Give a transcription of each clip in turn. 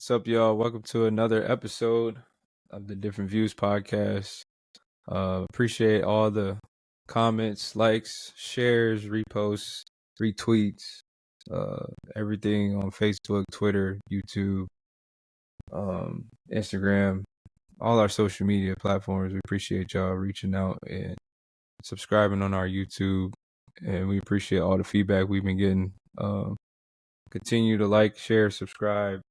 What's up, y'all? Welcome to another episode of the Different Views podcast. Appreciate all the comments, likes, shares, reposts, retweets, everything on Facebook, Twitter, YouTube, Instagram, all our social media platforms. We appreciate y'all reaching out and subscribing on our YouTube, and we appreciate all the feedback we've been getting. Continue to like, share, subscribe,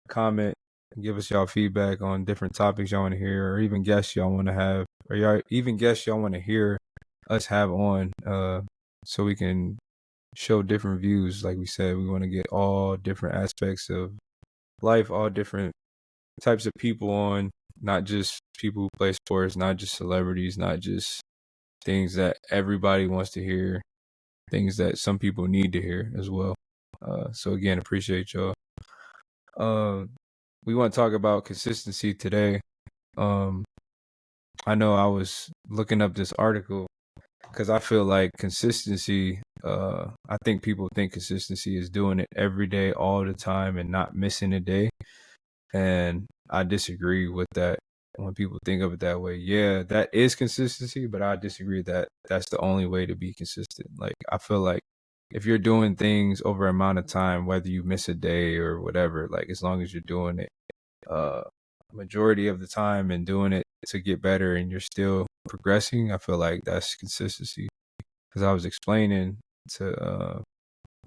comment, and give us y'all feedback on different topics y'all want to hear, or even guests y'all want to have, or y'all even guests y'all want to hear us have on, so we can show different views. Like we said, we want to get all different aspects of life, all different types of people on, not just people who play sports, not just celebrities, not just things that everybody wants to hear, things that some people need to hear as well. So again, appreciate y'all. We want to talk about consistency today. I know I was looking up this article because I feel like consistency, I think people think consistency is doing it every day, all the time, and not missing a day. And I disagree with that. When people think of it that way, yeah, that is consistency, but I disagree that that's the only way to be consistent. Like, I feel like if you're doing things over an amount of time, whether you miss a day or whatever, like as long as you're doing it majority of the time and doing it to get better and you're still progressing, I feel like that's consistency. Because I was explaining to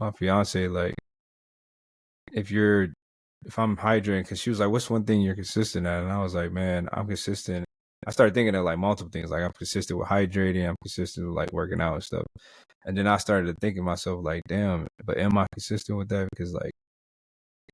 my fiance, like, if I'm hydrating, because she was like, what's one thing you're consistent at? And I was like, man, I'm consistent. I started thinking of like multiple things. Like, I'm consistent with hydrating, I'm consistent with like working out and stuff. And then I started thinking to myself, like, damn, but am I consistent with that? Because like,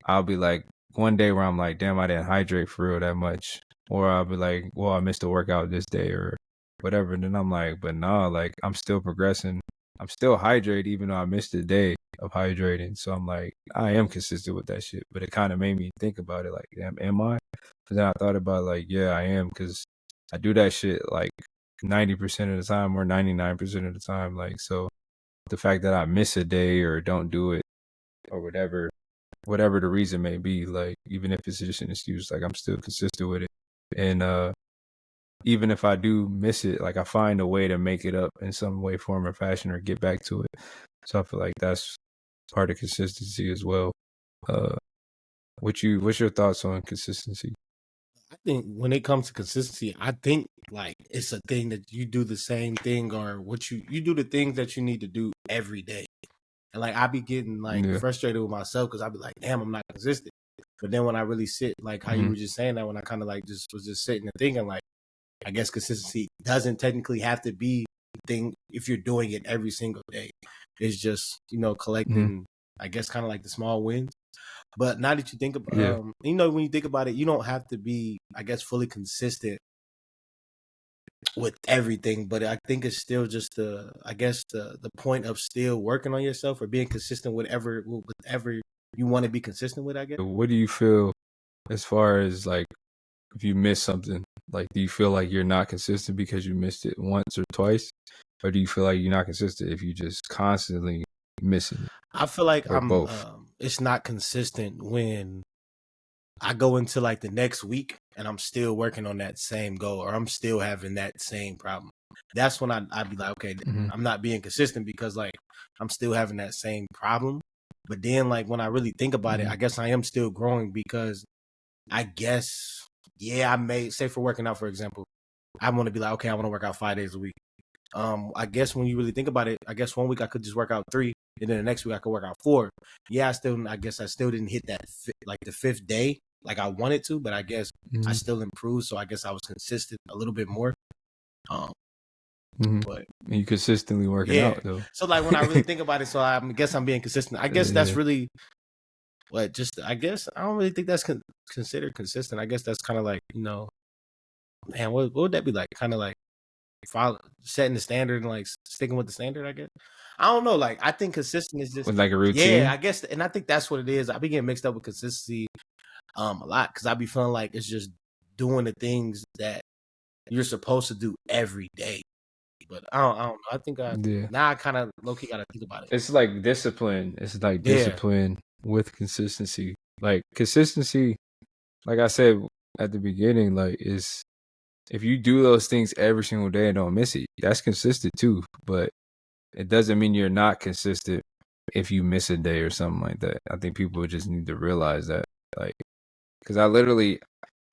I'll be like one day where I'm like, damn, I didn't hydrate for real that much. Or I'll be like, well, I missed a workout this day or whatever. And then I'm like, but nah, like, I'm still progressing. I'm still hydrated even though I missed a day of hydrating. So I'm like, I am consistent with that shit. But it kind of made me think about it, like, damn, am I? But then I thought about like, yeah, I am, because I do that shit like 90% of the time or 99% of the time. Like, so the fact that I miss a day or don't do it or whatever the reason may be, like, even if it's just an excuse, like, I'm still consistent with it. And even if I do miss it, like, I find a way to make it up in some way, form, or fashion, or get back to it. So I feel like that's part of consistency as well. What's your thoughts on consistency? I think when it comes to consistency, I think like it's a thing that you do the same thing, or what you do the things that you need to do every day. And like I be getting like frustrated with myself because I be like, damn, I'm not consistent. But then when I really sit, like how you were just saying that, when I kind of like was just sitting and thinking, like, I guess consistency doesn't technically have to be a thing if you're doing it every single day. It's just, collecting, I guess, kind of like the small wins. But now that you think about, when you think about it, you don't have to be, I guess, fully consistent with everything. But I think it's still just the point of still working on yourself or being consistent with whatever you want to be consistent with, I guess. What do you feel as far as like, if you miss something, like, do you feel like you're not consistent because you missed it once or twice? Or do you feel like you're not consistent if you just constantly missing it? I feel like both. It's not consistent when I go into like the next week and I'm still working on that same goal, or I'm still having that same problem. That's when I'd be like, okay, I'm not being consistent because like I'm still having that same problem. But then like when I really think about it, I guess I am still growing because I guess, I may say for working out, for example, I want to be like, okay, I want to work out 5 days a week. I guess when you really think about it, I guess 1 week I could just work out 3, and then the next week I could work out 4. Yeah, I still didn't hit that like the 5th day like I wanted to, but I guess I still improved. So I guess I was consistent a little bit more. But you consistently working out though. So like when I really think about it, so I guess I'm being consistent. I guess that's really I guess I don't really think that's considered consistent. I guess that's kind of like, man, what would that be like? Kind of like setting the standard and like sticking with the standard, I guess. I don't know. Like, I think consistent is just with like a routine. Yeah, I guess, and I think that's what it is. I be getting mixed up with consistency a lot because I be feeling like it's just doing the things that you're supposed to do every day. But I don't know. I think now I kind of low key gotta think about it. It's like discipline. It's like discipline with consistency. Like, consistency like I said at the beginning, like is if you do those things every single day and don't miss it, that's consistent too. But it doesn't mean you're not consistent if you miss a day or something like that. I think people just need to realize that, like, because I literally,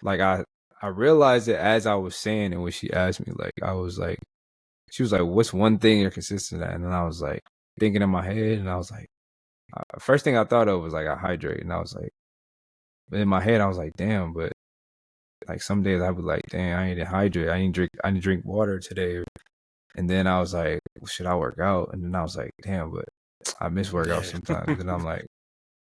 like, I realized it as I was saying it when she asked me. Like, I was like, she was like, "What's one thing you're consistent at?" And then I was like thinking in my head, and I was like, first thing I thought of was like I hydrate, and I was like, but in my head I was like, damn, but like some days I would like, dang, I need to hydrate. I need to drink water today. And then I was like, well, should I work out? And then I was like, damn, but I miss workout Yeah. sometimes. And I'm like,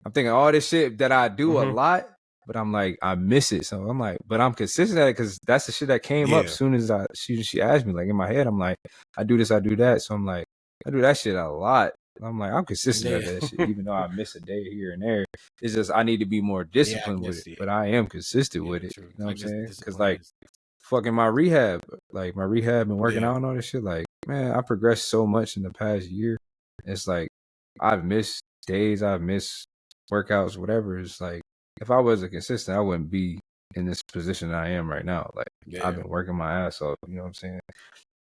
I'm thinking all this shit that I do a lot, but I'm like, I miss it. So I'm like, but I'm consistent at it because that's the shit that came up soon as she asked me. Like in my head, I'm like, I do this, I do that. So I'm like, I do that shit a lot. I'm like, I'm consistent at that shit, even though I miss a day here and there. It's just I need to be more disciplined with it. But I am consistent with it. True. You know what I'm saying? Because Discipline like fucking my rehab and working out and all this shit, like, man, I progressed so much in the past year. It's like I've missed days, I've missed workouts, whatever. It's like if I wasn't consistent, I wouldn't be in this position I am right now. Like I've been working my ass off, you know what I'm saying?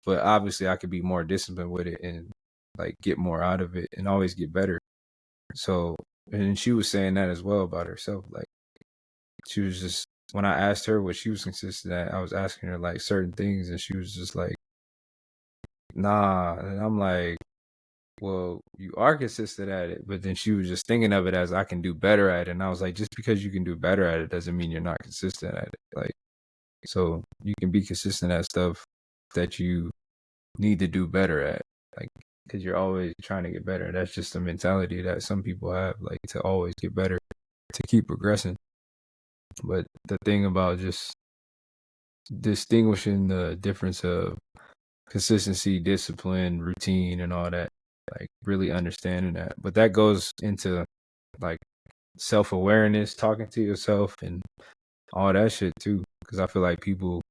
But obviously I could be more disciplined with it and like get more out of it and always get better. So, and she was saying that as well about herself. Like she was just, when I asked her what she was consistent at, I was asking her like certain things and she was just like, nah. And I'm like, well, you are consistent at it. But then she was just thinking of it as I can do better at it. And I was like, just because you can do better at it doesn't mean you're not consistent at it. Like, so you can be consistent at stuff that you need to do better at. Like, because you're always trying to get better. That's just a mentality that some people have, like to always get better, to keep progressing. But the thing about just distinguishing the difference of consistency, discipline, routine, and all that, like really understanding that. But that goes into like self-awareness, talking to yourself, and all that shit too. Because I feel like people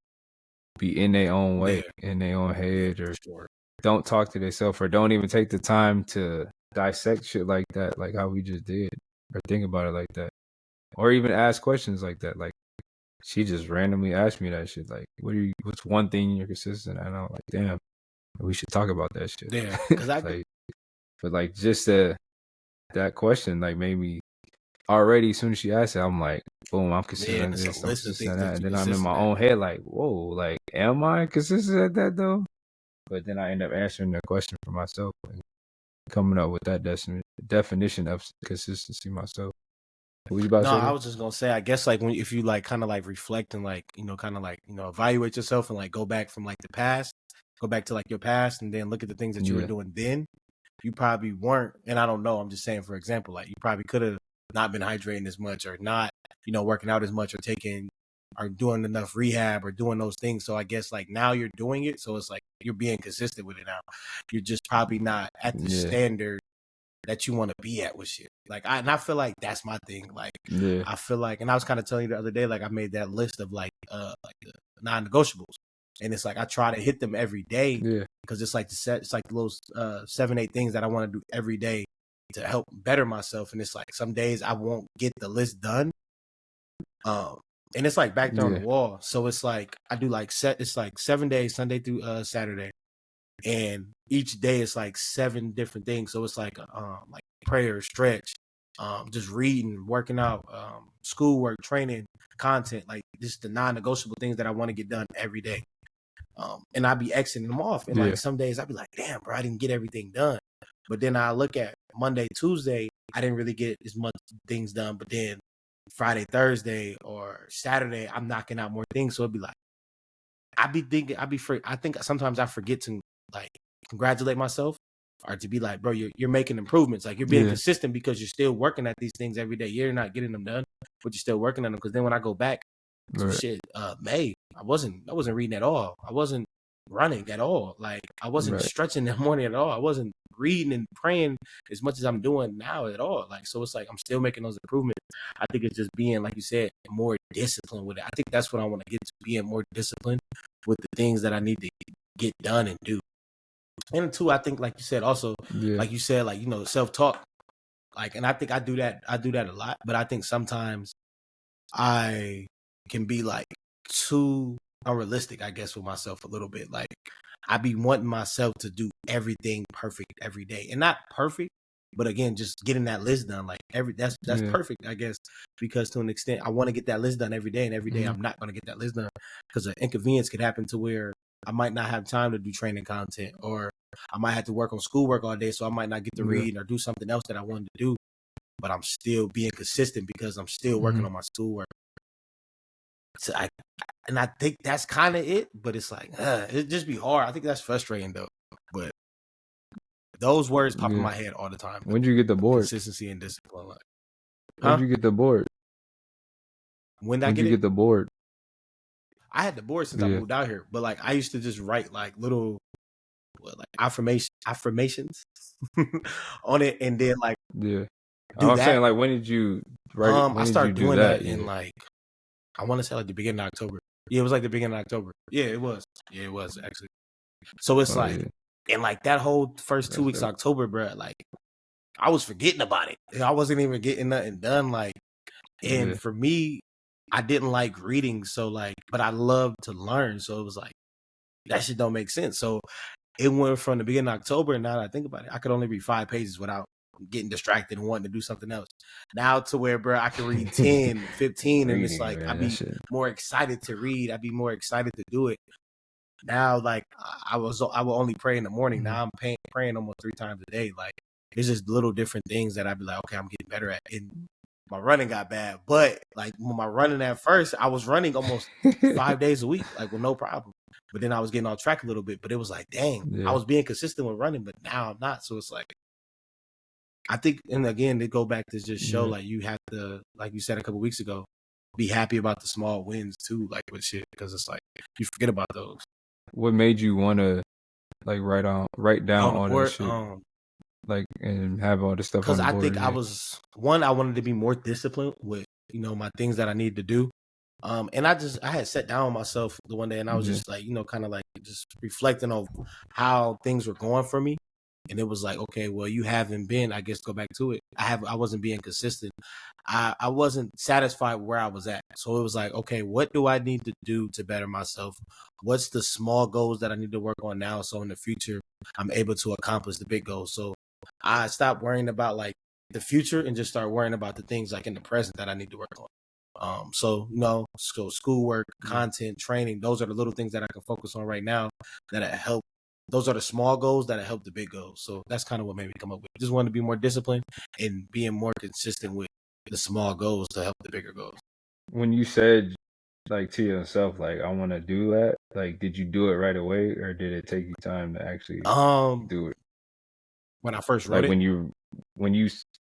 be in their own way, in their own head, or don't talk to themselves, or don't even take the time to dissect shit like that, like how we just did, or think about it like that, or even ask questions like that. Like she just randomly asked me that shit, like, what's one thing you're consistent at? And I'm like, damn, we should talk about that shit. Yeah, because like, but like just that question like made me already, as soon as she asked it, I'm like, boom, I'm consistent at this, I'm consistent at that. And then I'm in my own head like, whoa, like, am I consistent at that though? But then I end up answering the question for myself and coming up with that definition of consistency myself. What you about to say? I was just gonna say, I guess like if you like kind of like reflect and like kind of like evaluate yourself and like go back from like the past, go back to like your past, and then look at the things that you were doing then. You probably weren't, and I don't know. I'm just saying, for example, like you probably could have not been hydrating as much, or not, working out as much, or doing enough rehab, or doing those things. So I guess like now you're doing it, so it's like you're being consistent with it now. You're just probably not at the standard that you want to be at with shit. Like I feel like that's my thing. Like I feel like, and I was kind of telling you the other day, like I made that list of like the non-negotiables, and it's like I try to hit them every day because it's like it's like those 7-8 things that I want to do every day to help better myself. And it's like some days I won't get the list done, and it's like back there on the wall. So it's like I do like it's like 7 days, Sunday through Saturday. And each day it's like 7 different things. So it's like prayer, stretch, just reading, working out, schoolwork, training, content, like just the non-negotiable things that I want to get done every day. And I'd be exiting them off. And like some days I'd be like, damn, bro, I didn't get everything done. But then I look at Monday, Tuesday, I didn't really get as much things done. But then Friday, Thursday, or Saturday, I'm knocking out more things. So it'd be like, I think sometimes I forget to like congratulate myself, or to be like, bro, you're making improvements. Like you're being consistent because you're still working at these things every day. You're not getting them done, but you're still working on them. Because then when I go back to May, I wasn't reading at all. I wasn't running at all. Like I wasn't stretching in the morning at all. I wasn't reading and praying as much as I'm doing now at all. Like, so it's like I'm still making those improvements. I think it's just being, like you said, more disciplined with it. I think that's what I want to get to, being more disciplined with the things that I need to get done and do. And two, I think, like you said, also, like you said, like, self-talk. Like, and I think I do that a lot, but I think sometimes I can be like too unrealistic, I guess, with myself a little bit. Like I be wanting myself to do everything perfect every day, and not perfect, but again, just getting that list done. Like that's perfect, I guess, because to an extent, I want to get that list done every day, and every day I'm not going to get that list done because an inconvenience could happen to where I might not have time to do training content, or I might have to work on schoolwork all day, so I might not get to read or do something else that I wanted to do. But I'm still being consistent because I'm still working on my schoolwork. So I think that's kind of it, but it's like it just be hard. I think that's frustrating though. But those words pop in my head all the time. When'd you get the board? Consistency and discipline. Like, when'd you get the board? When'd you get the board? I had the board since I moved out here, but like I used to just write like little like affirmations on it, and then like I'm saying like when did you write? I started doing that in like I want to say like the beginning of October. Yeah, it was like the beginning of October. Yeah, it was. Yeah, it was actually. So it's like, and like that whole first 2 weeks of October, bro, like I was forgetting about it. I wasn't even getting nothing done. Like, and for me, I didn't like reading. So like, but I love to learn. So it was like, that shit don't make sense. So it went from the beginning of October. And now that I think about it, I could only read 5 pages without getting distracted and wanting to do something else. Now to where, bro, I can read 10, 15, and it's like, I'd be more excited to read. I'd be more excited to do it. Now, like I will only pray in the morning. Now I'm praying almost 3 times a day. Like it's just little different things that I'd be like, okay, I'm getting better at. And my running got bad, but like when my running at first, I was running almost 5 days a week, like with no problem. But then I was getting off track a little bit. But it was like, dang, I was being consistent with running, but now I'm not. So it's like, I think, and again, they go back to just show like you have to, like you said a couple weeks ago, be happy about the small wins too, like with shit, because it's like you forget about those. What made you want to like write down all that shit, like and have all the stuff on the board? Because I think I wanted to be more disciplined with my things that I need to do. And I had sat down with myself the one day, and I was just like, kind of like just reflecting on how things were going for me. And it was like, okay, well, you haven't been, I guess, go back to it. I wasn't being consistent. I wasn't satisfied where I was at. So it was like, okay, what do I need to do to better myself? What's the small goals that I need to work on now? So in the future, I'm able to accomplish the big goals. So I stopped worrying about like the future and just start worrying about the things like in the present that I need to work on. So schoolwork, content, training, those are the little things that I can focus on right now that help. Those are the small goals that help the big goals. So that's kind of what made me come up with it. Just wanted to be more disciplined and being more consistent with the small goals to help the bigger goals. When you said like to yourself, like I want to do that, like did you do it right away or did it take you time to actually do it? When I first wrote it, when you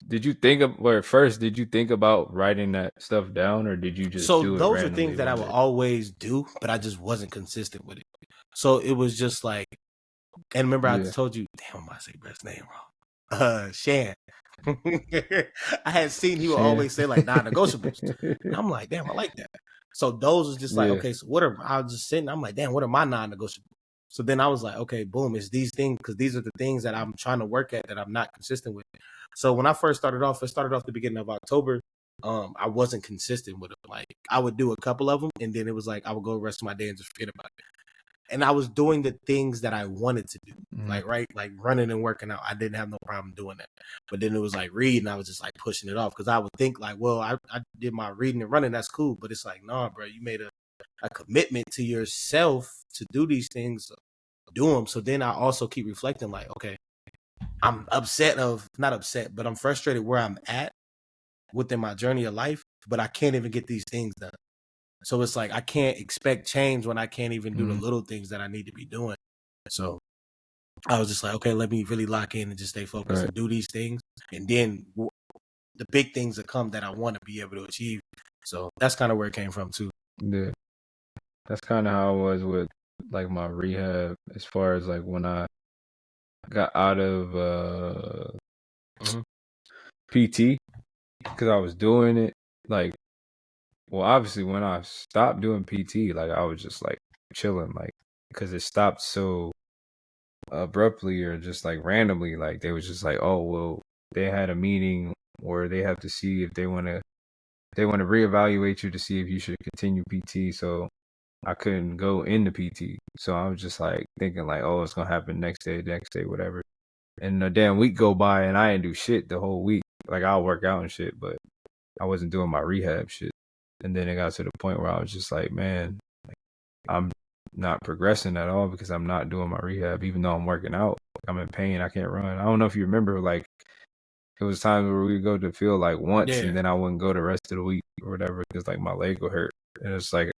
did you think of or first did you think about writing that stuff down or did you just do it? So those are things that I would always do, but I just wasn't consistent with it. So it was just like, and remember I told you, damn, I say Brett's name wrong. Shan. I had seen he would always say like non-negotiables. And I'm like, damn, I like that. So those was just like, okay, so I was just sitting, I'm like, damn, what are my non-negotiables? So then I was like, okay, boom, it's these things, because these are the things that I'm trying to work at that I'm not consistent with. So when I first started off, the beginning of October. I wasn't consistent with them. Like I would do a couple of them, and then it was like I would go the rest of my day and just forget about it. And I was doing the things that I wanted to do, like running and working out. I didn't have no problem doing that. But then it was like reading. I was just like pushing it off because I would think like, well, I did my reading and running. That's cool. But it's like, nah, bro, you made a commitment to yourself to do these things, do them. So then I also keep reflecting like, okay, I'm not upset, but I'm frustrated where I'm at within my journey of life, but I can't even get these things done. So it's like I can't expect change when I can't even do the little things that I need to be doing. So I was just like, okay, let me really lock in and just stay focused and do these things. And then the big things that come that I want to be able to achieve. So that's kind of where it came from too. Yeah. That's kind of how I was with like my rehab as far as like when I got out of PT because I was doing it like, well, obviously when I stopped doing PT, like I was just like chilling, like because it stopped so abruptly or just like randomly. Like they was just like, oh, well, they had a meeting or they have to see if they want to they want to reevaluate you to see if you should continue PT. So I couldn't go into PT. So I was just like thinking like, oh, it's gonna happen next day, whatever. And a damn week go by and I didn't do shit the whole week. Like I'll work out and shit, but I wasn't doing my rehab shit. And then it got to the point where I was just like, man, I'm not progressing at all because I'm not doing my rehab, even though I'm working out. I'm in pain. I can't run. I don't know if you remember, like, it was times where we would go to the field like once and then I wouldn't go the rest of the week or whatever because like my leg would hurt. And it's like,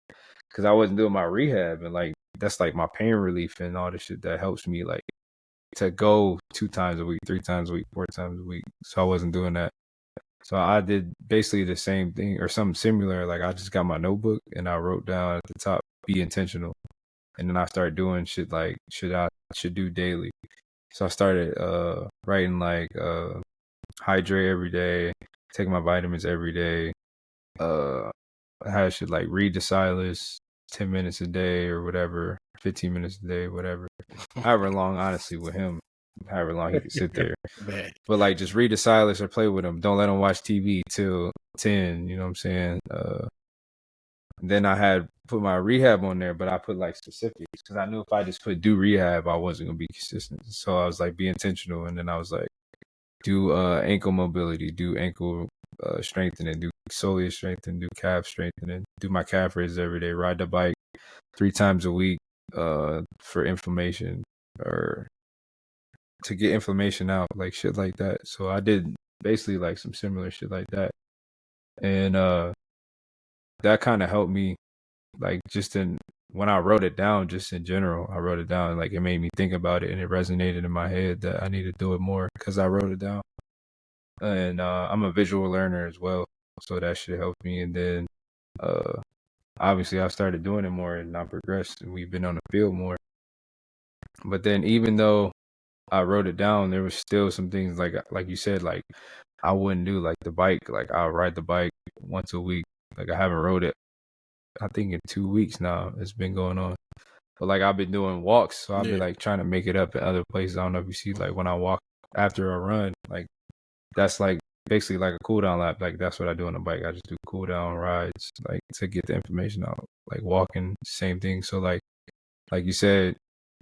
because I wasn't doing my rehab and like, that's like my pain relief and all the shit that helps me like to go 2 times a week, 3 times a week, 4 times a week. So I wasn't doing that. So I did basically the same thing or something similar. Like I just got my notebook and I wrote down at the top, be intentional. And then I started doing shit like should do daily. So I started writing like hydrate every day, take my vitamins every day. I should like read the Silas 10 minutes a day or whatever, 15 minutes a day, whatever. However long, honestly, with him, however long he could sit there. But like just read the Silas or play with him. Don't let him watch TV till 10, you know what I'm saying? Then I had put my rehab on there, but I put like specifics because I knew if I just put do rehab, I wasn't gonna be consistent. So I was like, be intentional, and then I was like, do ankle mobility, do ankle strengthening, do soleus strengthening, do calf strengthening, do my calf raises every day, ride the bike 3 times a week for inflammation or to get inflammation out, like shit like that. So I did basically like some similar shit like that, and that kind of helped me, like just in when I wrote it down, just in general, I wrote it down, like it made me think about it and it resonated in my head that I need to do it more because I wrote it down. And I'm a visual learner as well, so that should help me. And then obviously I started doing it more and I progressed and we've been on the field more. But then even though I wrote it down, there was still some things like you said, like I wouldn't do like the bike, like I'll ride the bike once a week. Like I haven't rode it, I think in 2 weeks now. It's been going on. But like I've been doing walks, so I've been like trying to make it up in other places. I don't know if you see like when I walk after a run, like that's like basically like a cool down lap. Like that's what I do on the bike. I just do cool down rides, like to get the information out. Like walking, same thing. So like you said,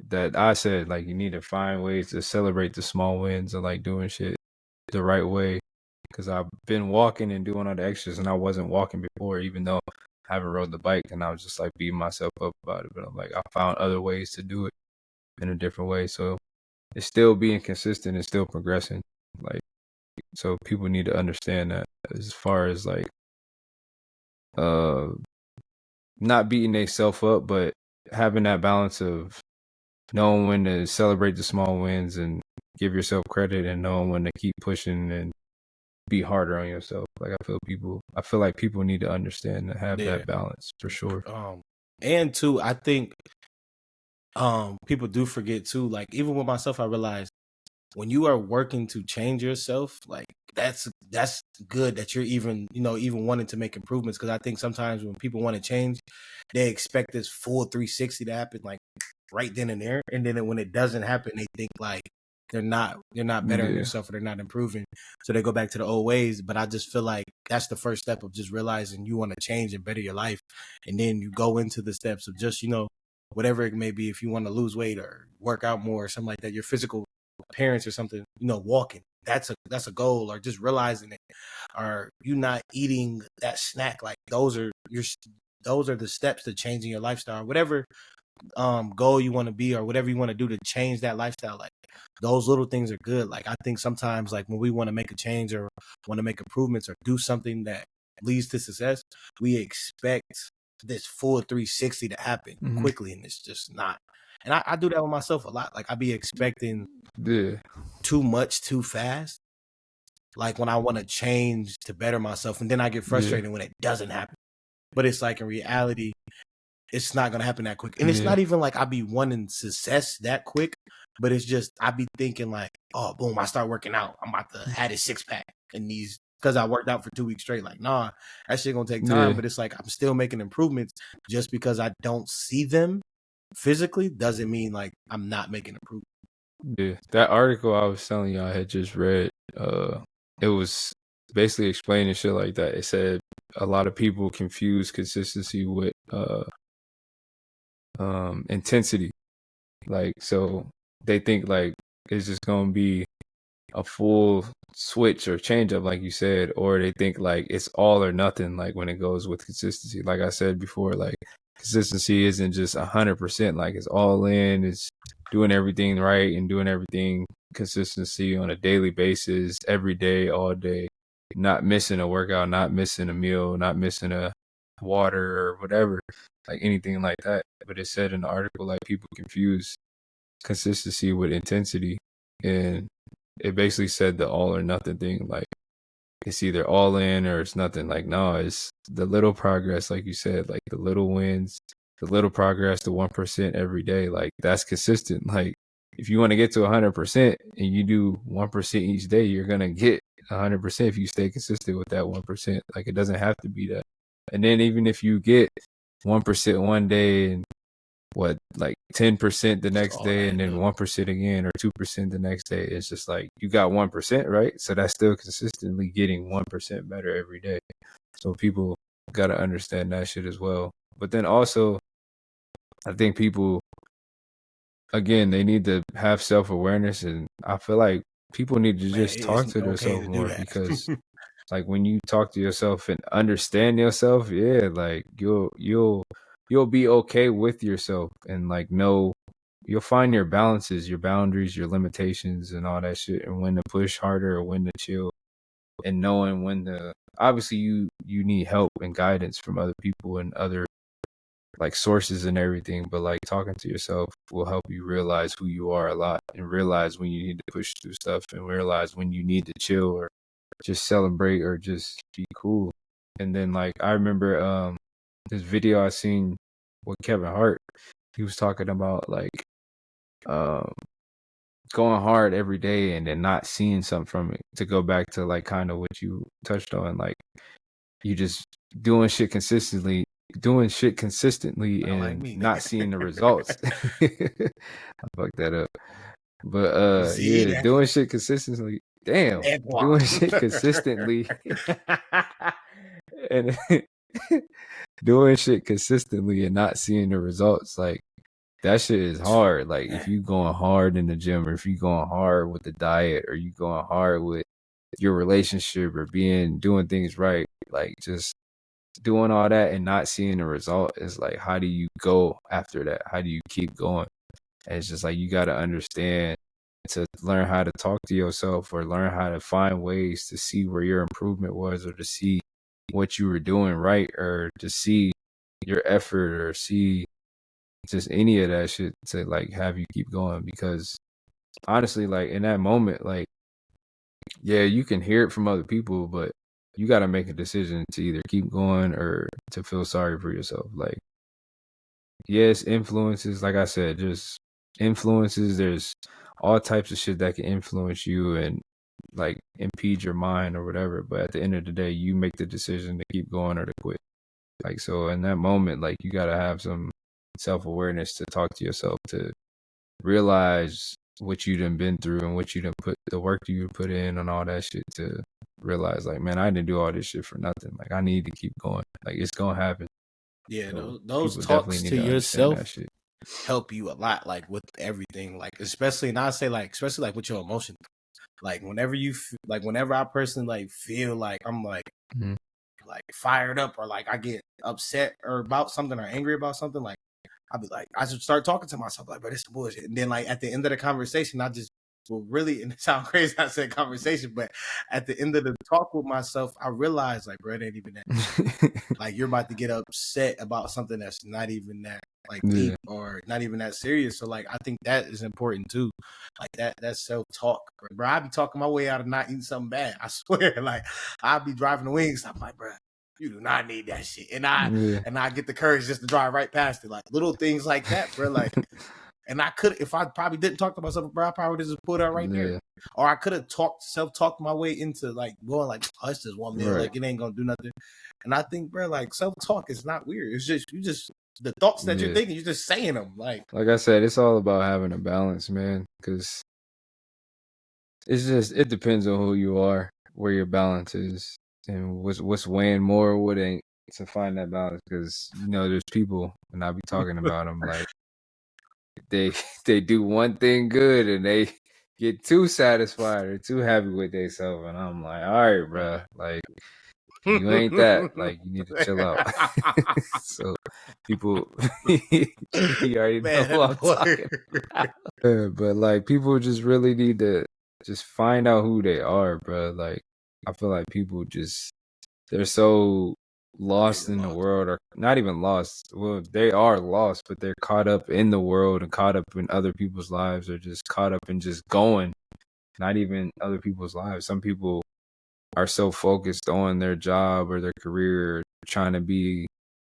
that I said, like you need to find ways to celebrate the small wins and like doing shit the right way. Because I've been walking and doing all the extras, and I wasn't walking before, even though I haven't rode the bike, and I was just like beating myself up about it. But I'm like, I found other ways to do it in a different way. So it's still being consistent and still progressing. Like, so people need to understand that as far as like not beating themselves up, but having that balance of knowing when to celebrate the small wins and give yourself credit, and knowing when to keep pushing and be harder on yourself. Like I feel like people need to understand and have that balance for sure. And too, I think people do forget too, like even with myself, I realized when you are working to change yourself, like that's good that you're even wanting to make improvements. Because I think sometimes when people want to change, they expect this full 360 to happen like right then and there, and then when it doesn't happen, they think like they're not bettering themselves or they're not improving, so they go back to the old ways. But I just feel like that's the first step of just realizing you want to change and better your life, and then you go into the steps of just whatever it may be. If you want to lose weight or work out more or something like that, your physical appearance or something, walking, that's a goal. Or just realizing it, or you not eating that snack, like those are the steps to changing your lifestyle, whatever goal you want to be or whatever you want to do to change that lifestyle. Like those little things are good. Like I think sometimes, like when we want to make a change or want to make improvements or do something that leads to success, we expect this full 360 to happen quickly, and it's just not. And I do that with myself a lot. Like I be expecting too much too fast, like when I want to change to better myself, and then I get frustrated when it doesn't happen. But it's like in reality, it's not gonna happen that quick. And it's not even like I be wanting success that quick, but it's just I be thinking like, oh boom, I start working out, I'm about to have this 6-pack in these, because I worked out for 2 weeks straight. Like, nah, that shit gonna take time. But it's like I'm still making improvements. Just because I don't see them physically doesn't mean like I'm not making improvements. Yeah, that article I was telling you I had just read, it was basically explaining shit like that. It said a lot of people confuse consistency with intensity. Like, so they think like it's just gonna be a full switch or change up, like you said, or they think like it's all or nothing. Like when it goes with consistency, like I said before, like consistency isn't just 100%. Like it's all in. It's doing everything right and doing everything consistency on a daily basis, every day, all day, not missing a workout, not missing a meal, not missing a water or whatever, like anything like that. But it said in the article, like people confuse consistency with intensity, and it basically said the all or nothing thing. Like it's either all in or it's nothing. Like, no, it's the little progress, like you said, like the little wins, the little progress, the 1% every day. Like that's consistent. Like if you want to get to 100% and you do 1% each day, you're gonna get 100% if you stay consistent with that 1%. Like it doesn't have to be that. And then even if you get 1% one day and what, like 10% the next day and then 1% again or 2% the next day, it's just like you got 1%, right? So that's still consistently getting 1% better every day. So people got to understand that shit as well. But then also, I think people, again, they need to have self-awareness, and I feel like people need to just talk to themselves more, because like when you talk to yourself and understand yourself, yeah, like you'll be okay with yourself, and like know you'll find your balances, your boundaries, your limitations and all that shit, and when to push harder or when to chill, and knowing when to, obviously you need help and guidance from other people and other like sources and everything, but like talking to yourself will help you realize who you are a lot, and realize when you need to push through stuff, and realize when you need to chill or just celebrate or just be cool. And then like I remember this video I seen with Kevin Hart. He was talking about like um going hard every day and then not seeing something from it. To go back to like kind of what you touched on, like you just doing shit consistently, like and me, not nigga. seeing the results. I fucked that up. But See yeah, that? doing shit consistently. Damn, doing shit consistently and doing shit consistently and not seeing the results, like that shit is hard. Like if you going hard in the gym, or if you going hard with the diet, or you going hard with your relationship, or doing things right, like just doing all that and not seeing the result is like, how do you go after that? How do you keep going? And it's just like you got to understand to learn how to talk to yourself, or learn how to find ways to see where your improvement was, or to see what you were doing right, or to see your effort, or see just any of that shit to like have you keep going. Because honestly, like in that moment, like, yeah, you can hear it from other people, but you got to make a decision to either keep going or to feel sorry for yourself. Like, yes, influences, like I said, just influences. There's all types of shit that can influence you and like impede your mind or whatever. But at the end of the day, you make the decision to keep going or to quit. Like, so in that moment, like you got to have some self-awareness to talk to yourself, to realize what you done been through and what you done put, the work you put in and all that shit, to realize like, man, I didn't do all this shit for nothing. Like I need to keep going. Like it's gonna happen. Yeah, So those people definitely talks need to to understand that yourself shit. help you a lot, like with everything, like especially, and I say like especially like with your emotions. Like whenever like whenever I personally like feel like I'm Mm-hmm. like fired up, or like I get upset or about something or angry about something, like I'll be like, I should start talking to myself like, bro, this is bullshit. And then like at the end of the conversation, I just will really, and it sounds crazy I said conversation, but at the end of the talk with myself, I realize like, bro, it ain't even that deep. Like you're about to get upset about something that's not even that like deep Yeah. or not even that serious. So like I think that is important too. Like that self talk, bro. I be talking my way out of not eating something bad. I swear, like I'll be driving the wings. I'm like, bro, you do not need that shit. And I get the courage just to drive right past it. Like little things like that, bro. Like, and I could, if I probably didn't talk to myself, bro, I probably just put it out right there. Or I could have self-talked my way into like going like, oh, it's just 1 meal, like it ain't gonna do nothing. And I think, bro, like self-talk is not weird. It's just the thoughts that you're thinking, you're just saying them. Like I said, it's all about having a balance, man. Because it's just, it depends on who you are, where your balance is. And what's weighing more, what ain't, to find that balance. Because there's people, and I'll be talking about them like they they do one thing good and they get too satisfied or too happy with themselves, and I'm like, all right, bro, like you ain't that. Like you need to chill out. So people, you already know Man, who I'm boy. talking about. But like people just really need to just find out who they are, bro. Like I feel like people just they're so lost in the world, or not even lost. Well, they are lost, but they're caught up in the world and caught up in other people's lives, or just caught up in just going, not even other people's lives. Some people are so focused on their job or their career, or trying to be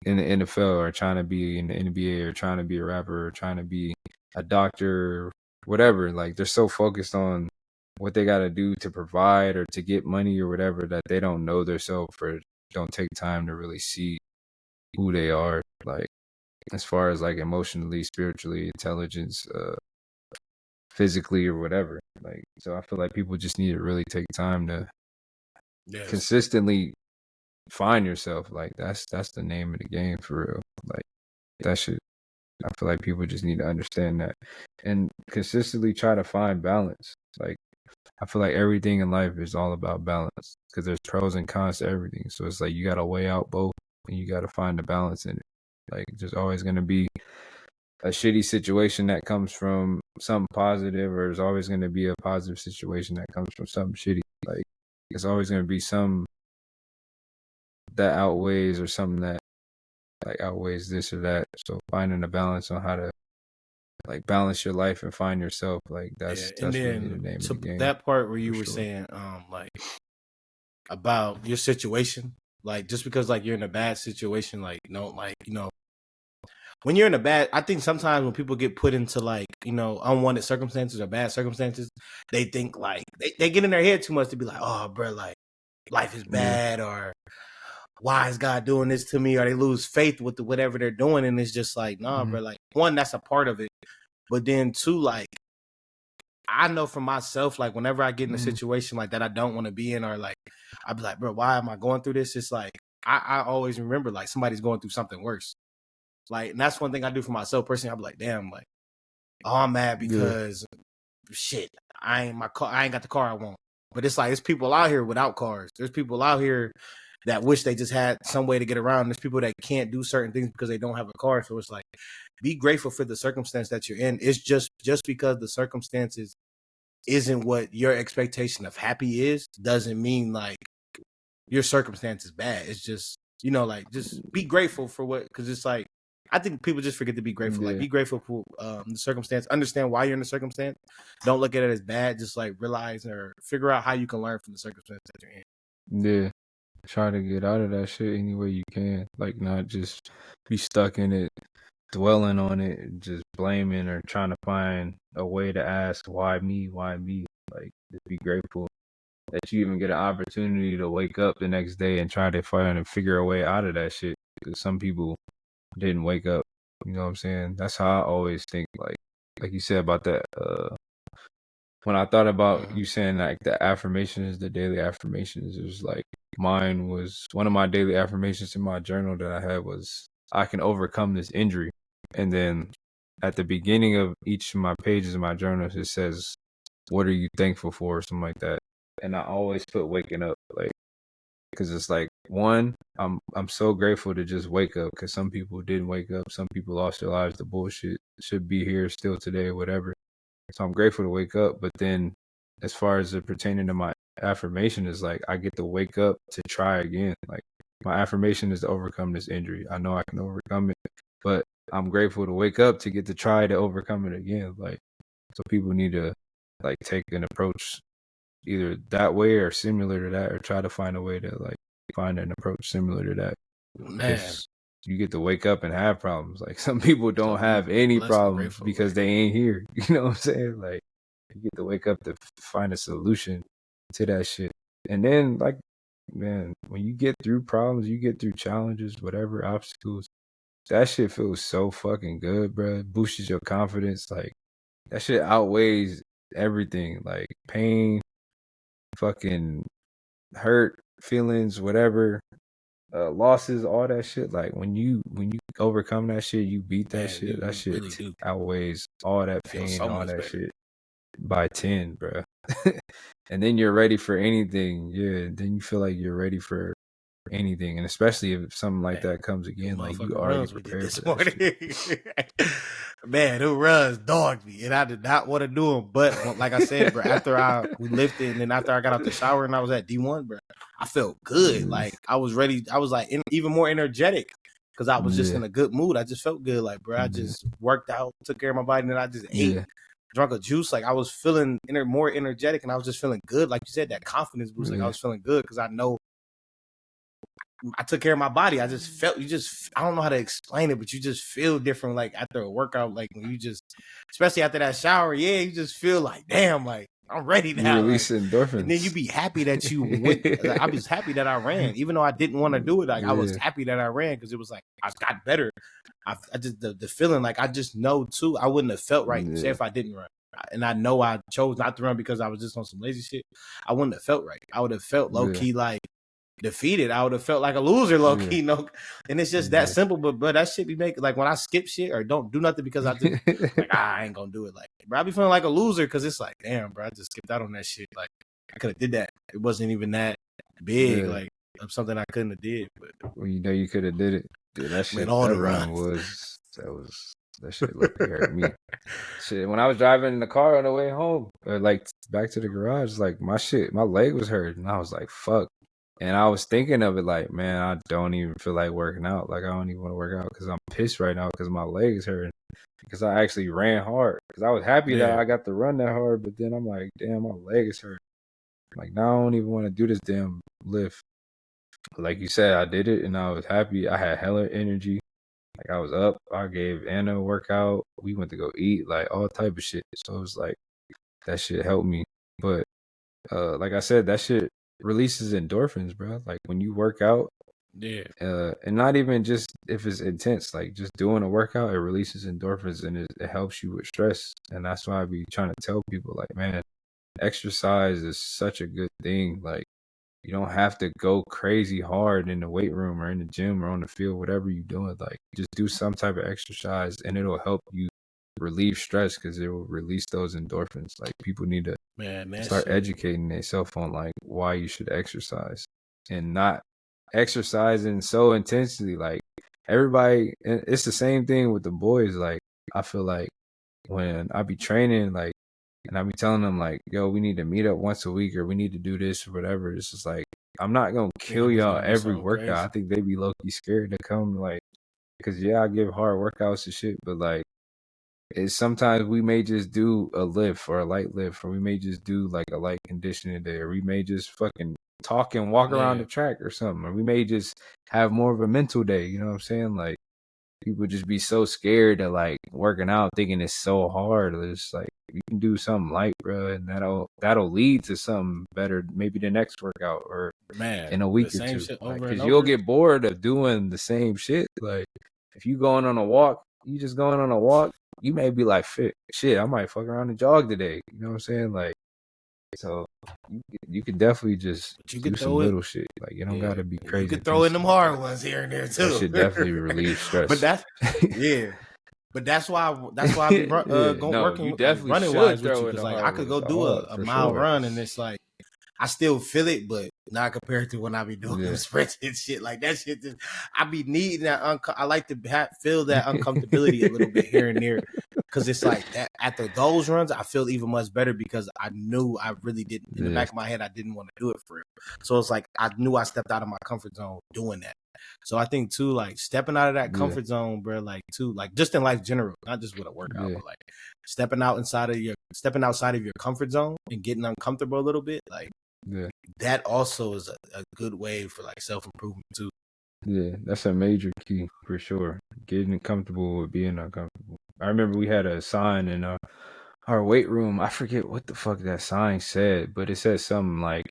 in the NFL, or trying to be in the NBA, or trying to be a rapper, or trying to be a doctor, or whatever. Like they're so focused on what they got to do to provide or to get money or whatever, that they don't know themselves, or don't take time to really see who they are, like as far as like emotionally, spiritually, intelligence, physically, or whatever. Like, so I feel like people just need to really take time to consistently find yourself. Like that's the name of the game for real. Like that shit. I feel like people just need to understand that and consistently try to find balance. Like I feel like everything in life is all about balance, because there's pros and cons to everything. So it's like you got to weigh out both, and you got to find the balance in it. Like there's always going to be a shitty situation that comes from something positive, or there's always going to be a positive situation that comes from something shitty. Like there's always going to be some that outweighs, or something that like outweighs this or that. So finding a balance on how to like balance your life and find yourself, like that's really the name of the game. That part where you were saying like about your situation, like just because like you're in a bad situation, like when you're in a bad, I think sometimes when people get put into like unwanted circumstances or bad circumstances, they think like they get in their head too much to be like, oh bro, like life is bad, or why is God doing this to me? Or they lose faith with whatever they're doing. And it's just like, nah, bro, like one, that's a part of it. But then two, like, I know for myself, like whenever I get in a situation like that I don't want to be in, or like, I'd be like, bro, why am I going through this? It's like, I always remember like somebody's going through something worse. Like, and that's one thing I do for myself personally. I'd be like, damn, like, oh, I'm mad because shit, I ain't got the car I want. But it's like, there's people out here without cars. There's people out here that wish they just had some way to get around. There's people that can't do certain things because they don't have a car. So it's like, be grateful for the circumstance that you're in. It's just because the circumstances isn't what your expectation of happy is, doesn't mean like your circumstance is bad. It's just, like just be grateful for what, because it's like, I think people just forget to be grateful. Like be grateful for the circumstance, understand why you're in the circumstance. Don't look at it as bad. Just like realize or figure out how you can learn from the circumstance that you're in. Yeah. Try to get out of that shit any way you can. Like not just be stuck in it, dwelling on it, and just blaming, or trying to find a way to ask why me, why me. Like just be grateful that you even get an opportunity to wake up the next day and try to find and figure a way out of that shit. Because some people didn't wake up. You know what I'm saying? That's how I always think. Like you said about that. When I thought about you saying like the affirmations, the daily affirmations, it was like mine was one of my daily affirmations in my journal that I had was I can overcome this injury. And then at the beginning of each of my pages of my journals, it says, what are you thankful for? Or something like that. And I always put waking up, like, because it's like, one, I'm so grateful to just wake up, because some people didn't wake up. Some people lost their lives to bullshit, should be here still today, whatever. So I'm grateful to wake up. But then as far as it pertaining to my affirmation, is like I get to wake up to try again. Like my affirmation is to overcome this injury. I know I can overcome it, but I'm grateful to wake up to get to try to overcome it again. Like, so people need to like take an approach either that way or similar to that, or try to find a way to like find an approach similar to that. Because you get to wake up and have problems. Like some people don't have any problems because they ain't here. You know what I'm saying? Like you get to wake up to find a solution to that shit. And then like, man, when you get through problems, you get through challenges, whatever obstacles, that shit feels so fucking good, bro. It boosts your confidence. Like that shit outweighs everything. Like pain, fucking hurt, feelings, whatever, losses, all that shit. Like when you overcome that shit, you beat that Man, shit. That you shit really do outweighs all that feel pain, so all much that better. shit by 10, bro. And then you're ready for anything. Yeah, then you feel like you're ready for anything, and especially if something like that comes again, like you Motherfucking already runs we did prepared for this that morning. shit. Man, who runs dogged me, and I did not want to do them. But like I said, bro, after we lifted, and then after I got out the shower and I was at D1, bro, I felt good. Like I was ready. I was like even more energetic because I was just in a good mood. I just felt good. Like, bro, I just worked out, took care of my body, and then I just ate. Drunk a juice, like I was feeling more energetic, and I was just feeling good. Like you said, that confidence boost, like I was feeling good because I know I took care of my body. I just felt I don't know how to explain it, but you just feel different. Like after a workout, like when you just, especially after that shower, yeah, you just feel like, damn, like I'm ready You now. release Like, and then you endorphins. be happy that you went. Like, I was happy that I ran, even though I didn't want to do it. Like I was happy that I ran because it was like I got better. I just the feeling, like I just know too. I wouldn't have felt right. Say if I didn't run. And I know I chose not to run because I was just on some lazy shit. I wouldn't have felt right. I would have felt low key like defeated. I would have felt like a loser, low key. No, and it's just that simple. But that shit be making, like when I skip shit or don't do nothing because I just like I ain't gonna do it. Like, bro, I be feeling like a loser because it's like, damn, bro, I just skipped out on that shit. Like I could have did that. It wasn't even that big. Like of something I couldn't have did. But well, you know you could have did it. Yeah, that shit. all That the run runs. that shit looked hurt me. Shit, when I was driving in the car on the way home, or like back to the garage, like my leg was hurt, and I was like, fuck. And I was thinking of it like, man, I don't even feel like working out. Like I don't even want to work out because I'm pissed right now because my leg is hurting. Because I actually ran hard. Because I was happy that I got to run that hard, but then I'm like, damn, my leg is hurting. Like now I don't even want to do this damn lift. Like you said, I did it and I was happy. I had hella energy. Like I was up. I gave Anna a workout. We went to go eat, like all type of shit. So it was like that shit helped me. But like I said, that shit releases endorphins, bro. Like when you work out, and not even just if it's intense, like just doing a workout, it releases endorphins and it helps you with stress. And that's why I be trying to tell people, like, man, exercise is such a good thing. Like you don't have to go crazy hard in the weight room or in the gym or on the field, whatever you're doing. Like just do some type of exercise and it'll help you relieve stress because it will release those endorphins. Like people need to start educating themselves on like why you should exercise and not exercising so intensely. Like everybody, it's the same thing with the boys. Like I feel like when I be training, like, and I be telling them like, yo, we need to meet up once a week or we need to do this or whatever. It's just like, I'm not going to kill y'all every workout. I think they be low-key scared to come, like, because I give hard workouts and shit, but like, it's sometimes we may just do a lift or a light lift, or we may just do like a light conditioning day, or we may just fucking talk and walk around the track or something, or we may just have more of a mental day. You know what I'm saying? Like, people just be so scared of like working out, thinking it's so hard. It's like you can do something light, bro, and that'll lead to something better. Maybe the next workout or in a week or two, because you'll get bored of doing the same shit. Like if you going on a walk, you just going on a walk. You may be like, shit, I might fuck around and jog today. You know what I'm saying? Like, so you could definitely just do some little shit. Like you don't gotta be crazy. You could throw in them hard ones here and there too. That should definitely relieve stress. But that's why I be working like running wise with you, because like I could go do a mile run and it's like I still feel it, but not compared to when I be doing them sprints and shit. Like that shit, I be needing that. I like to feel that uncomfortability a little bit here and there, because it's like that after those runs, I feel even much better because I knew I really didn't. In the back of my head, I didn't want to do it for real. So it's like I knew I stepped out of my comfort zone doing that. So I think too, like stepping out of that comfort zone, bro, like too, like just in life general, not just with a workout, but like stepping outside of your comfort zone and getting uncomfortable a little bit, like that also is a good way for like self-improvement too. Yeah, that's a major key for sure. Getting comfortable with being uncomfortable. I remember we had a sign in our weight room. I forget what the fuck that sign said, but it said something like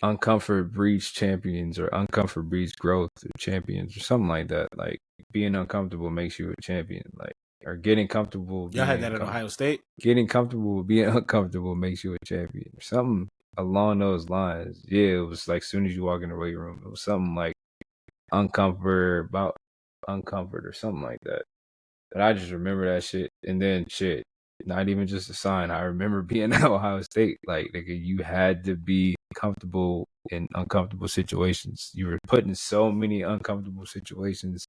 uncomfort breeds champions or uncomfort breeds growth or champions or something like that. Like being uncomfortable makes you a champion. Like or getting comfortable. Y'all had that at Ohio State? Getting comfortable with being uncomfortable makes you a champion. Or something along those lines. Yeah, it was like as soon as you walk in the weight room, it was something like uncomfort or something like that. But I just remember that shit. And then shit, not even just a sign. I remember being at Ohio State. Like, nigga, you had to be comfortable in uncomfortable situations. You were put in so many uncomfortable situations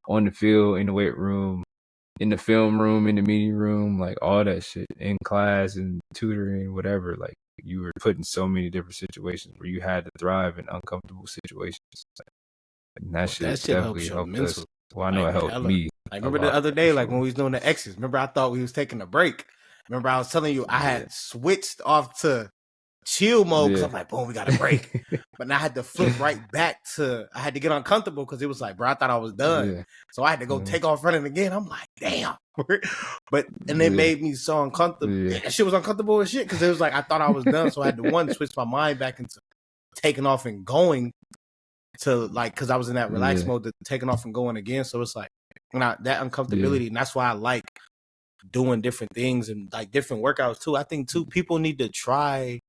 on the field, in the weight room, in the film room, in the meeting room, like all that shit, in class and tutoring, whatever. Like, you were put in so many different situations where you had to thrive in uncomfortable situations. And that shit definitely helped us. Well, I know it helped me. Like, remember the other day, like when we was doing the X's, remember I thought we was taking a break. Remember I was telling you I had switched off to chill mode because I'm like, boom, we got a break. But now I had to flip right back to, I had to get uncomfortable because it was like, bro, I thought I was done. So I had to go take off running again. I'm like, damn. And it made me so uncomfortable. That shit was uncomfortable as shit because it was like, I thought I was done. So I had to switch my mind back into taking off and going to like, because I was in that relaxed mode, to taking off and going again. So it's like, that uncomfortability. And that's why I like doing different things and like different workouts too. I think too, people need to try,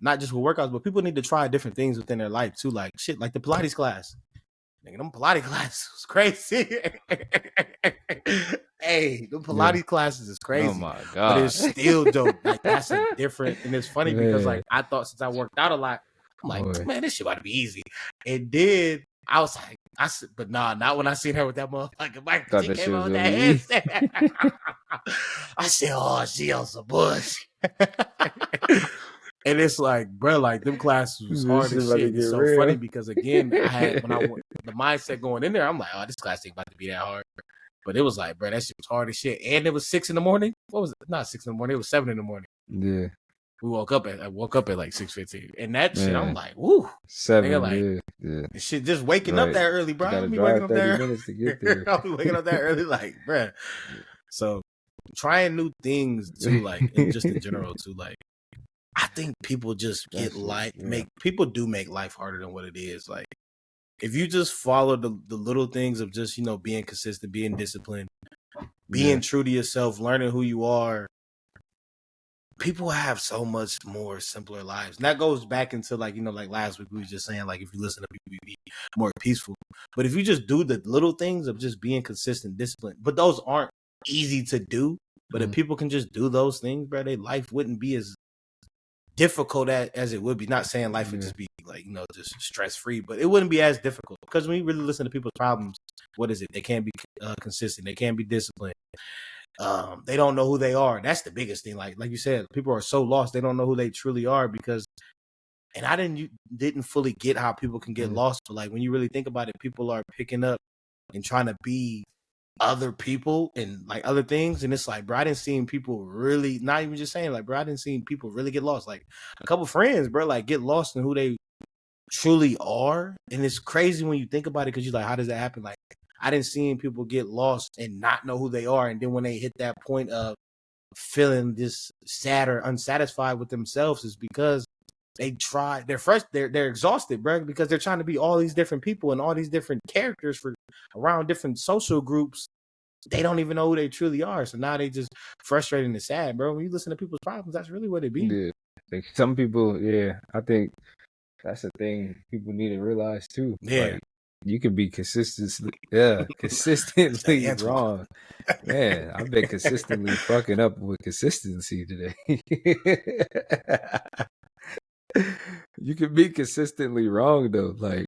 not just with workouts, but people need to try different things within their life too. Like shit, like the Pilates class. Nigga, them Pilates classes was crazy. Hey, the Pilates classes is crazy. Oh my God. But it's still dope. Like that's a different, and it's funny because like I thought since I worked out a lot, I'm like, man, this shit about to be easy. It did. I was like, but nah, not when I seen her with that motherfucking mic. She came on that headset. I said, oh, she on some bush. And it's like, bro, like them classes was hard as shit. It's so funny because again, I had the mindset going in there, I'm like, oh, this class ain't about to be that hard. But it was like, bro, that shit was hard as shit. And it was 6 a.m. What was it? Not 6 a.m. It was 7 a.m. Yeah. I woke up at like 6:15. And that shit, I'm like, woo. 7, nigga, like, shit, just waking up that early, bro. I'll be waking up that early. To get there. I'll be waking up that early, like, bro. So trying new things too, like, and just in general too, like, I think people just get people do make life harder than what it is. Like, if you just follow the little things of just, you know, being consistent, being disciplined, being true to yourself, learning who you are, people have so much more simpler lives. And that goes back into like, you know, like last week we were just saying, like, if you listen to people, you be more peaceful. But if you just do the little things of just being consistent, disciplined, but those aren't easy to do. But if people can just do those things, bro, their life wouldn't be as difficult as it would be. Not saying life would just be like, you know, just stress free, but it wouldn't be as difficult because when you really listen to people's problems, what is it? They can't be consistent. They can't be disciplined. They don't know who they are. That's the biggest thing. Like you said, people are so lost. They don't know who they truly are because, and I didn't fully get how people can get lost. But like when you really think about it, people are picking up and trying to be other people and like other things, and it's like, bro, I didn't see people really, not even just saying, like, bro, I didn't see people really get lost. Like a couple friends, bro, like get lost in who they truly are, and it's crazy when you think about it because you're like, how does that happen? Like, I didn't see people get lost and not know who they are, and then when they hit that point of feeling this sad or unsatisfied with themselves, is because they try, they're exhausted, bro, because they're trying to be all these different people and all these different characters for around different social groups. They don't even know who they truly are. So now they just frustrated and sad, bro. When you listen to people's problems, that's really what it be. Yeah. Like some people, I think that's the thing people need to realize too. Yeah. Like, you can be consistently wrong. Man, I've been consistently fucking up with consistency today. You can be consistently wrong though. Like,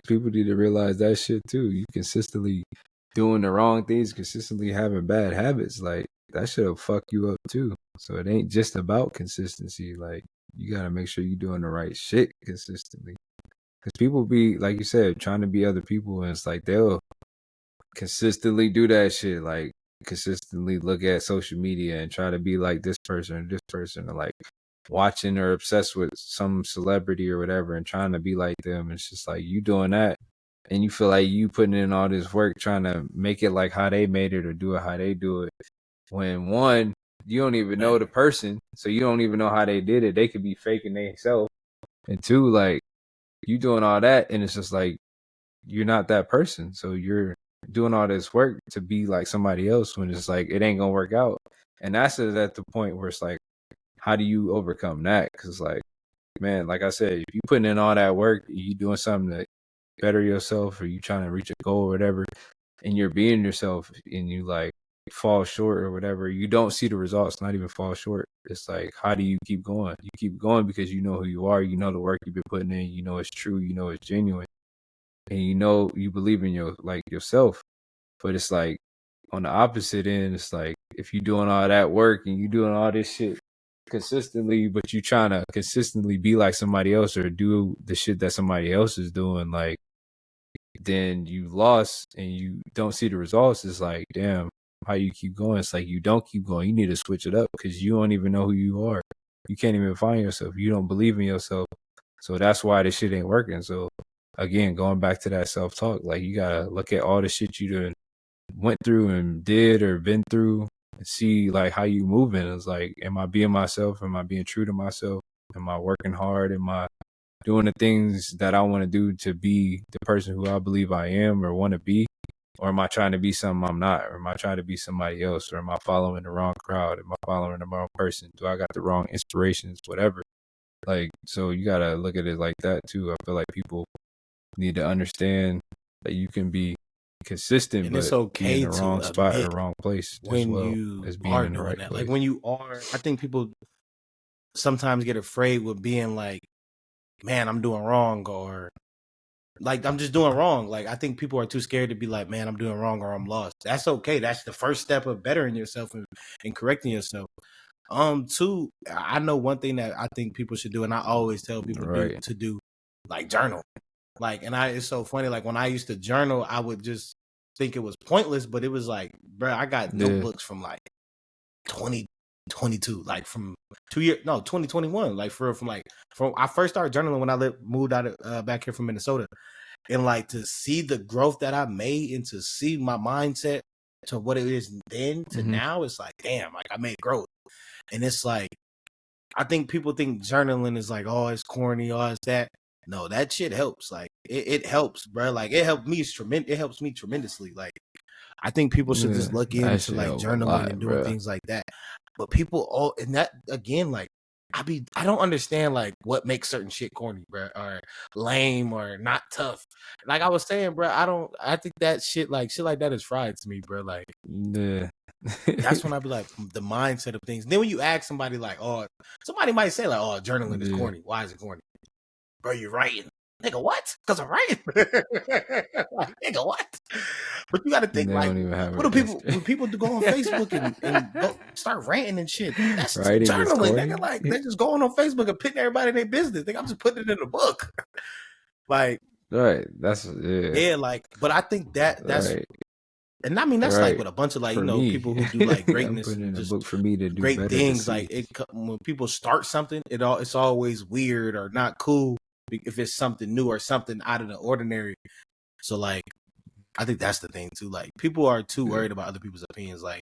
people need to realize that shit too. You consistently doing the wrong things, consistently having bad habits, like that shit'll fuck you up too. So it ain't just about consistency. Like, you gotta make sure you're doing the right shit consistently. Because people be, like you said, trying to be other people, and it's like they'll consistently do that shit. Like, consistently look at social media and try to be like this person, or like watching or obsessed with some celebrity or whatever and trying to be like them. It's just like, you doing that and you feel like you putting in all this work trying to make it like how they made it or do it how they do it, when one, you don't even know the person, so you don't even know how they did it. They could be faking themselves. And two, like, you doing all that and it's just like, you're not that person, so you're doing all this work to be like somebody else when it's like it ain't gonna work out. And that's at the point where it's like, how do you overcome that? Because like, man, like I said, if you putting in all that work, you doing something to better yourself, or you trying to reach a goal or whatever, and you're being yourself, and you like fall short or whatever, you don't see the results. Not even fall short. It's like, how do you keep going? You keep going because you know who you are. You know the work you've been putting in. You know it's true. You know it's genuine, and you know you believe in yourself. But it's like on the opposite end, it's like if you're doing all that work and you doing all this shit consistently, but you trying to consistently be like somebody else or do the shit that somebody else is doing, like, then you lost and you don't see the results. It's like, damn, how you keep going? It's like you don't keep going. You need to switch it up because you don't even know who you are. You can't even find yourself. You don't believe in yourself. So that's why this shit ain't working. So again, going back to that self-talk, like you gotta look at all the shit you done went through and did or been through and see like how you moving. It's like, am I being myself? Am I being true to myself? Am I working hard? Am I doing the things that I want to do to be the person who I believe I am or want to be? Or am I trying to be something I'm not? Or am I trying to be somebody else? Or am I following the wrong crowd? Am I following the wrong person? Do I got the wrong inspirations? Whatever. Like, so you got to look at it like that too. I feel like people need to understand that you can be consistent, And it's but be in okay the to wrong spot or admit wrong place as when well you as being are in the doing right that. Like place. when you are, I think people sometimes get afraid with being like, man, I'm doing wrong, or like I'm just doing wrong. Like I think people are too scared to be like, man, I'm doing wrong or I'm lost. That's okay. That's the first step of bettering yourself and correcting yourself. Two, I know one thing that I think people should do, and I always tell people Right. to do, like journal. Like, and it's so funny. Like when I used to journal, I would just think it was pointless, but it was like, bro, I got Yeah. notebooks from like 2022, like from 2021, like for real, from I first started journaling when I moved out of back here from Minnesota, and like to see the growth that I made and to see my mindset to what it is then to now, it's like, damn, like I made growth. And it's like, I think people think journaling is like, oh, it's corny, oh, it's that. No, that shit helps. Like it helps, bro. Like it helped me it helps me tremendously. Like I think people should just look That into shit like help a journaling lot, and doing bro. things like that. But people all, and that again, like I don't understand like what makes certain shit corny, bro, or lame or not tough. Like I was saying, bro, I think that shit like that is fried to me, bro. Like Yeah. that's when I be like the mindset of things. Then when you ask somebody like, oh, somebody might say like, oh, journaling is Yeah. corny. Why is it corny? Bro, you're writing. Nigga, what? Because I'm writing. Like, nigga, what? But you got to think They like, don't even have what do an people answer. when people go on Facebook and go start ranting and shit? That's Writing is journaling, nigga. corny. Like they're just going on Facebook and putting everybody in their business. Nigga, I'm just putting it in a book. Like, Right. That's yeah, like, but I think that's, right. and I mean that's like Right. with a bunch of like, For you know, me, people who do like I'm greatness putting and in a just book for me to do great better to things. see. Like when people start something, it's always weird or not cool if it's something new or something out of the ordinary. So like, I think that's the thing too. Like people are too worried about other people's opinions. Like,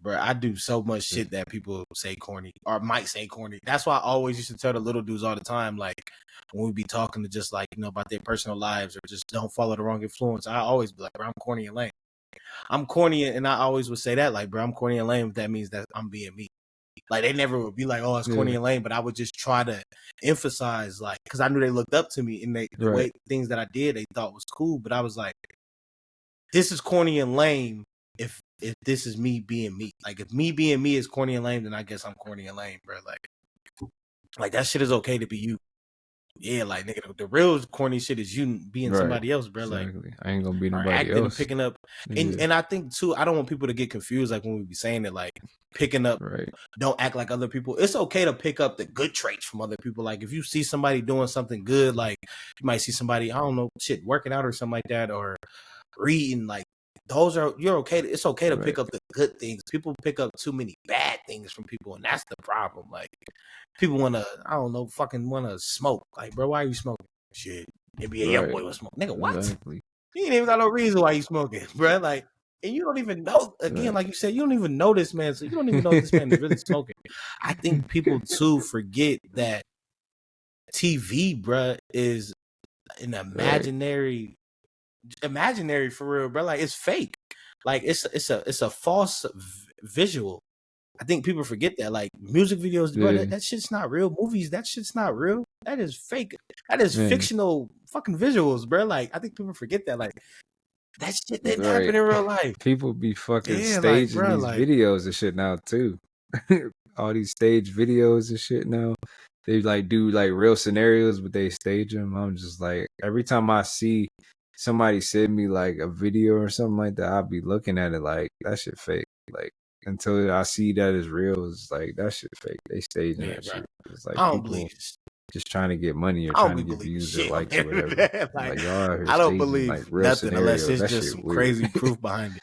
bro, I do so much shit that people say corny or might say corny. That's why I always used to tell the little dudes all the time, like when we be talking to just like, you know, about their personal lives or just don't follow the wrong influence. I always be like, bro, I'm corny and lame. I'm corny, and I always would say that, like, bro, I'm corny and lame. That means that I'm being me. Like they never would be like, oh, it's corny Yeah. and lame, but I would just try to emphasize, like, because I knew they looked up to me and the Right. way things that I did they thought was cool. But I was like, this is corny and lame if this is me being me. Like if me being me is corny and lame, then I guess I'm corny and lame, bro. Like that shit is okay to be you. Yeah, like nigga, the real corny shit is you being Right. somebody else, bro. Like Exactly. I ain't gonna be or nobody acting and else. picking up. Yeah. And I think too, I don't want people to get confused like when we be saying it, like picking up, Right. don't act like other people. It's okay to pick up the good traits from other people. Like if you see somebody doing something good, like you might see somebody, I don't know, shit, working out or something like that, or reading, like you're okay. It's okay to Right. pick up the good things. People pick up too many bad things from people, and that's the problem. Like people wanna, I don't know, fucking wanna smoke. Like, bro, why are you smoking? Shit. NBA young Right. boy was smoking. Nigga, what? Exactly. You ain't even got no reason why you smoking, bro. Like, and you don't even know. Again, Right. like you said, you don't even know this man, so you don't even know if this man is really smoking. I think people too forget that TV, bro, is an imaginary imaginary for real, bro. Like it's fake. Like it's a false visual. I think people forget that. Like music videos, bro, that shit's not real. Movies, that shit's not real. That is fake. That is fictional fucking visuals, bro. Like I think people forget that. Like that shit didn't happen in real life. People be fucking staging these videos and shit now too. All these stage videos and shit now. They like do like real scenarios, but they stage them. I'm just like, every time I see somebody send me like a video or something like that, I'll be looking at it like that shit fake. Like until I see that it's real, it's like that shit fake. They staging that shit. It's like I don't believe just trying to get money or trying to get views or likes or whatever. Like, I don't believe like real nothing unless it's that just some weird. Crazy proof behind it.